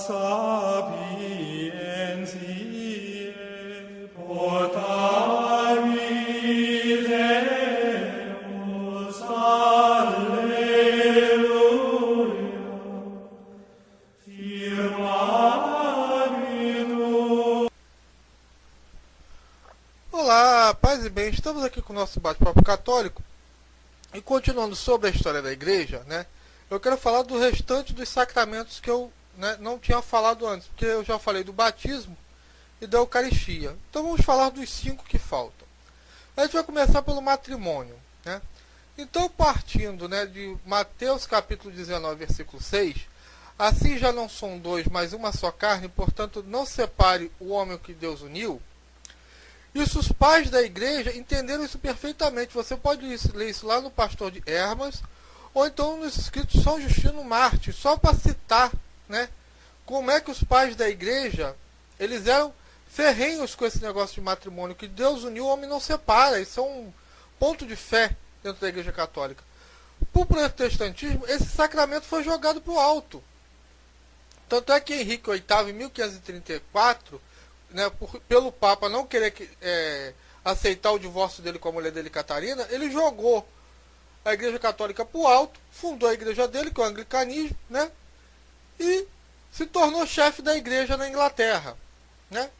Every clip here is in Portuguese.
sapientiae potavi Deus, alleluia, firmamino. Olá, paz e bem, estamos aqui com o nosso bate-papo católico e continuando sobre a história da igreja, eu quero falar do restante dos sacramentos que eu não tinha falado antes, porque eu já falei do batismo e da Eucaristia. Então vamos falar dos 5 que faltam. A gente vai começar pelo matrimônio. Então, partindo de Mateus capítulo 19, versículo 6, assim já não são dois, mas uma só carne, portanto não separe o homem que Deus uniu. Isso, os pais da igreja entenderam isso perfeitamente. Você pode ler isso lá no Pastor de Hermas, ou então nos escritos de São Justino Mártir, só para citar como é que os pais da igreja, eles eram ferrenhos com esse negócio de matrimônio, que Deus uniu, o homem não separa. Isso é um ponto de fé dentro da igreja católica. Para o protestantismo, esse sacramento foi jogado para o alto. Tanto é que Henrique VIII, em 1534, pelo Papa não querer aceitar o divórcio dele com a mulher dele, Catarina, ele jogou a igreja católica para o alto, fundou a igreja dele, que é o anglicanismo, e se tornou chefe da igreja na Inglaterra.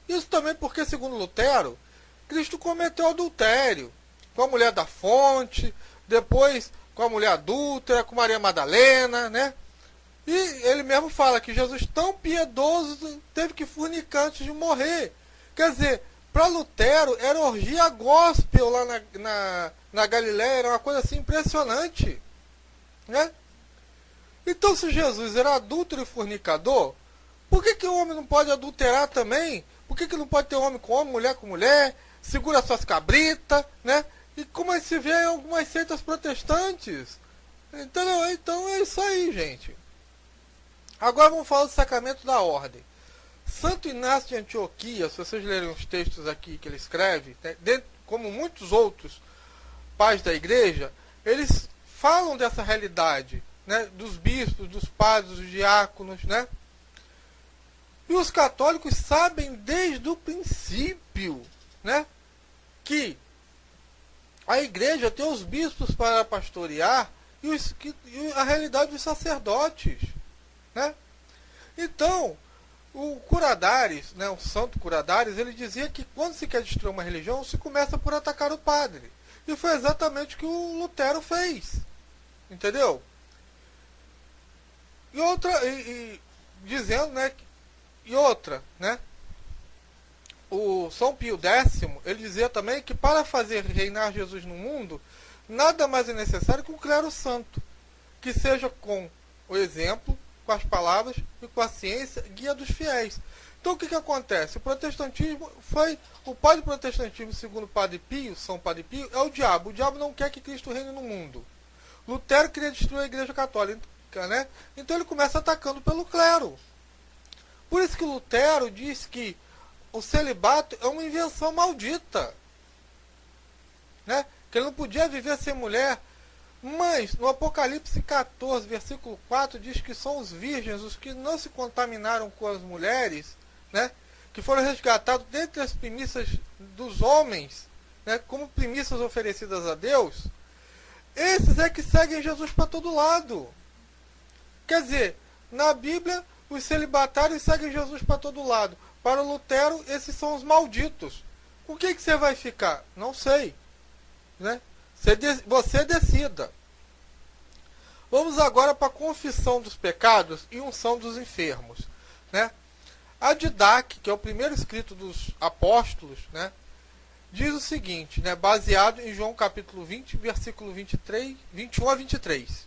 Isso também porque, segundo Lutero, Cristo cometeu adultério com a mulher da fonte, depois com a mulher adúltera, com Maria Madalena, E ele mesmo fala que Jesus, tão piedoso, teve que fornicar antes de morrer. Quer dizer, para Lutero, era orgia gospel lá na Galiléia, era uma coisa assim impressionante. Então, se Jesus era adúltero e fornicador, por que o homem não pode adulterar também? Por que não pode ter homem com homem, mulher com mulher, segura suas cabritas, E como se vê em algumas seitas protestantes. Entendeu? Então é isso aí, gente. Agora vamos falar do sacramento da ordem. Santo Inácio de Antioquia, se vocês lerem os textos aqui que ele escreve, como muitos outros pais da igreja, eles falam dessa realidade, dos bispos, dos padres, dos diáconos, E os católicos sabem desde o princípio, que a igreja tem os bispos para pastorear e a realidade dos sacerdotes. Então, o Curadares, o santo Curadares, ele dizia que quando se quer destruir uma religião, se começa por atacar o padre. E foi exatamente o que o Lutero fez. Entendeu? E outra, dizendo, o São Pio X, ele dizia também que para fazer reinar Jesus no mundo, nada mais é necessário que um clero santo, que seja com o exemplo, com as palavras e com a ciência, guia dos fiéis. Então o que acontece? O protestantismo o pai do protestantismo, segundo o Padre Pio, São Padre Pio, é o diabo. O diabo não quer que Cristo reine no mundo. Lutero queria destruir a igreja católica, Então ele começa atacando pelo clero. Por isso que Lutero diz que o celibato é uma invenção maldita. Que ele não podia viver sem mulher. Mas no Apocalipse 14, versículo 4, diz que são os virgens, os que não se contaminaram com as mulheres, que foram resgatados dentre as primícias dos homens, como primícias oferecidas a Deus. Esses é que seguem Jesus para todo lado. Quer dizer, na Bíblia, os celibatários seguem Jesus para todo lado. Para o Lutero, esses são os malditos. Com que você vai ficar? Não sei. Você decida. Vamos agora para a confissão dos pecados e unção dos enfermos. A Didaque, que é o primeiro escrito dos apóstolos, diz o seguinte, baseado em João capítulo 20, versículo 21 a 23.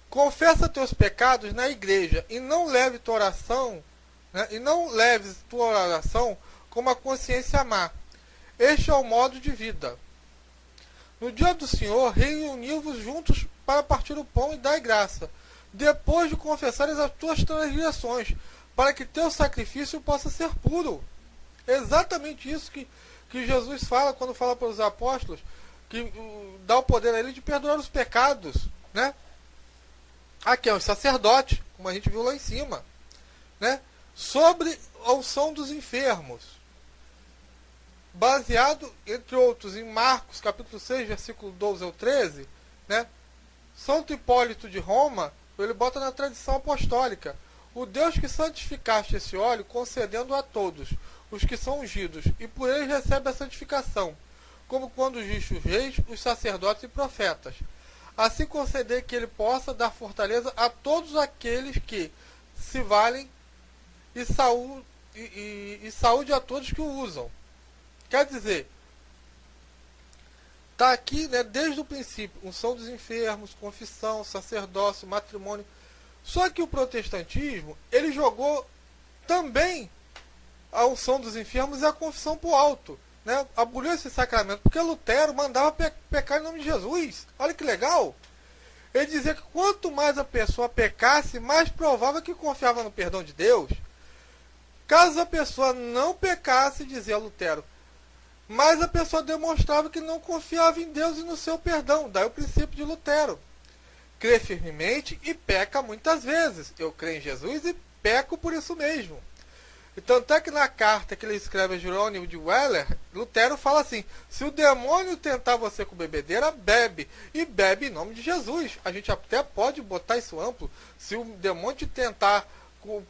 Confessa teus pecados na igreja e não leves tua oração como a consciência má. Este é o modo de vida. No dia do Senhor, reuni-vos juntos para partir o pão e dar graça, depois de confessares as tuas transgressões, para que teu sacrifício possa ser puro. É exatamente isso que Jesus fala quando fala para os apóstolos, que dá o poder a ele de perdoar os pecados. Aqui é os sacerdotes, como a gente viu lá em cima. né, sobre a unção dos enfermos, baseado, entre outros, em Marcos, capítulo 6, versículo 12 ao 13, né, Santo Hipólito de Roma, ele bota na tradição apostólica: o Deus que santificaste esse óleo, concedendo a todos os que são ungidos, e por eles recebe a santificação, como quando ungiste os reis, os sacerdotes e profetas. Assim conceder que ele possa dar fortaleza a todos aqueles que se valem e saúde a todos que o usam. Quer dizer, está aqui, né, desde o princípio, unção dos enfermos, confissão, sacerdócio, matrimônio. Só que o protestantismo, ele jogou também a unção dos enfermos e a confissão para o alto, né? Aboliu esse sacramento, porque Lutero mandava pecar em nome de Jesus. Olha que legal! Ele dizia que quanto mais a pessoa pecasse, mais provável que confiava no perdão de Deus. Caso a pessoa não pecasse, dizia Lutero, mas a pessoa demonstrava que não confiava em Deus e no seu perdão. Daí o princípio de Lutero: crê firmemente e peca muitas vezes. Eu creio em Jesus e peco por isso mesmo. E tanto é que na carta que ele escreve a Jerônimo de Weller, Lutero fala assim: se o demônio tentar você com bebedeira, bebe. E bebe em nome de Jesus. A gente até pode botar isso amplo. Se o demônio te tentar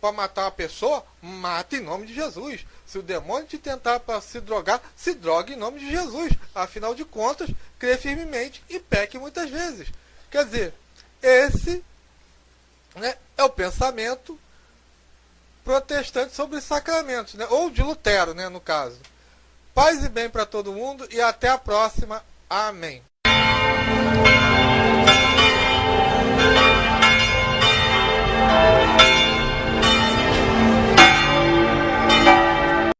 para matar uma pessoa, mata em nome de Jesus. Se o demônio te tentar para se drogue em nome de Jesus. Afinal de contas, crê firmemente e peque muitas vezes. Quer dizer, esse, né, é o pensamento protestante sobre os sacramentos, né, ou de Lutero, né, no caso. Paz e bem para todo mundo e até a próxima. Amém.